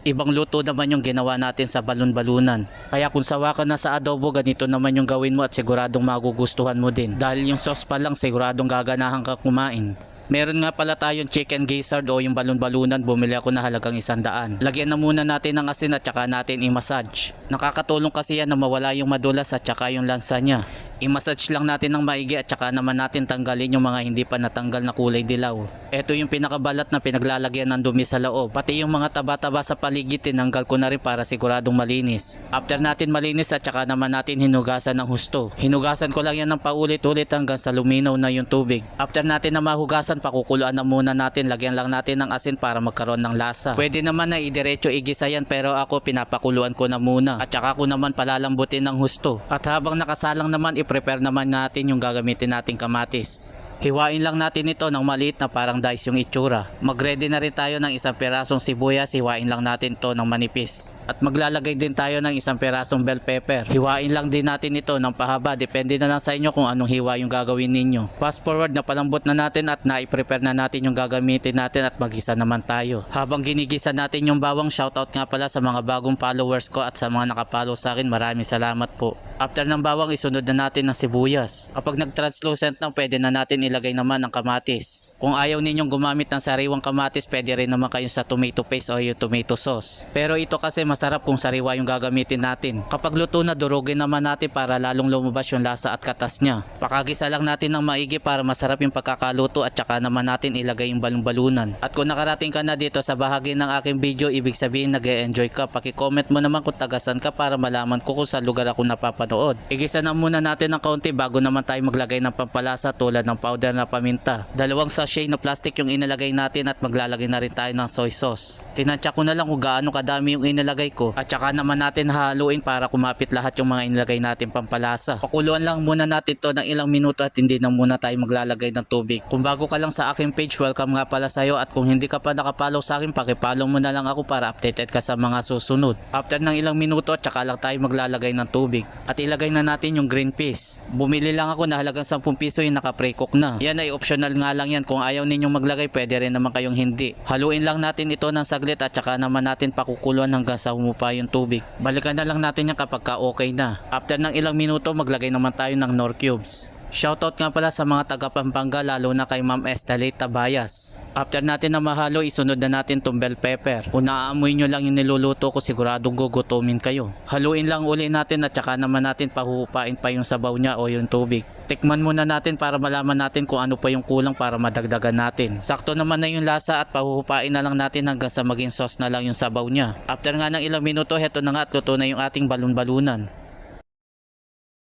Ibang luto naman yung ginawa natin sa balon-balunan. Kaya kung sawa ka na sa adobo, ganito naman yung gawin mo at siguradong magugustuhan mo din. Dahil yung sauce pa lang siguradong gaganahan ka kumain. Meron nga pala tayong chicken gizzard o yung balon-balunan, bumili ako na halagang 100. Lagyan na muna natin ng asin at saka natin i-massage. Nakakatulong kasi yan na mawala yung madulas at saka yung lansa niya. I-massage lang natin ng maigi at saka naman natin tanggalin yung mga hindi pa natanggal na kulay dilaw. Ito yung pinakabalat na pinaglalagyan ng dumi sa loob. Pati yung mga taba-taba sa paligid tinanggal ko na rin para siguradong malinis. After natin malinis at saka naman natin hinugasan ng husto. Hinugasan ko lang yan ng paulit-ulit hanggang sa luminaw na yung tubig. After natin na mahugasan, pakukuluan na muna natin. Lagyan lang natin ng asin para magkaroon ng lasa. Pwede naman na idiretso igisa yan pero ako pinapakuluan ko na muna. At saka ko naman palalambutin ng husto. At habang nakasalang naman, prepare naman natin yung gagamitin nating kamatis. Hiwain lang natin ito ng maliit na parang dice yung itsura. Mag-ready na rin tayo ng isang pirasong sibuyas, hiwain lang natin ito ng manipis. At maglalagay din tayo ng isang pirasong bell pepper. Hiwain lang din natin ito ng pahaba, depende na lang sa inyo kung anong hiwa yung gagawin ninyo. Fast forward na palambot na natin at na-prepare na natin yung gagamitin natin at magisa naman tayo. Habang ginigisa natin yung bawang, shoutout nga pala sa mga bagong followers ko at sa mga nakapollow sa akin, maraming salamat po. After ng bawang, isunod na natin ng sibuyas. Kapag nag-translucent na, pwede na natin ilagay naman ng kamatis. Kung ayaw ninyong gumamit ng sariwang kamatis, pwede rin naman kayo sa tomato paste o yung tomato sauce. Pero ito kasi masarap kung sariwa yung gagamitin natin. Kapag luto na, durugin naman natin para lalong lumabas yung lasa at katas niya. Pakagisa lang natin ng maigi para masarap yung pagkakaluto at saka naman natin ilagay yung balon-balunan. At kung nakarating ka na dito sa bahagi ng aking video, ibig sabihin nag-e-enjoy ka. Paki-comment mo naman kung tagasan ka para malaman ko kung sa lugar ako napapanood. Igisa na muna natin ng kaunti bago naman tayo maglagay ng pampalasa tulad ng powder na paminta. 2 sachet na plastic yung inilagay natin at maglalagay na rin tayo ng soy sauce. Tinansya ko na lang kung gaano kadami yung inilagay ko at saka naman natin haluin para kumapit lahat yung mga inilagay natin pampalasa. Pakuluan lang muna natin to ng ilang minuto at hindi na muna tayo maglalagay ng tubig. Kung bago ka lang sa aking page, welcome nga pala sa'yo at kung hindi ka pa nakapollow sa akin, pakipollow mo na lang ako para updated ka sa mga susunod. After ng ilang minuto, tsaka lang tayo maglalagay ng tubig at ilagay na natin yung green peas. Bumili lang ako na halagang 10 piso yung naka-pre-cook na. Yan ay optional nga lang yan. Kung ayaw ninyong maglagay, pwede rin naman kayong hindi. Haluin lang natin ito ng saglit at saka naman natin pakukuluan hanggang sa humupa yung tubig. Balikan na lang natin yan kapag okay na. After ng ilang minuto, maglagay naman tayo ng Knorr cubes. Shoutout nga pala sa mga taga Pampanga, lalo na kay Ma'am Estelate Tabayas. After natin na mahalo, isunod na natin tong bell pepper. Kung naaamoy nyo lang yung niluluto ko, siguradong gugutumin kayo. Haluin lang uli natin at saka naman natin pahupain pa yung sabaw niya o yung tubig. Tikman muna natin para malaman natin kung ano pa yung kulang para madagdagan natin. Sakto naman na yung lasa at pahuhupain na lang natin hanggang sa maging sauce na lang yung sabaw niya. After nga ng ilang minuto, heto na nga at luto na yung ating balon-balunan.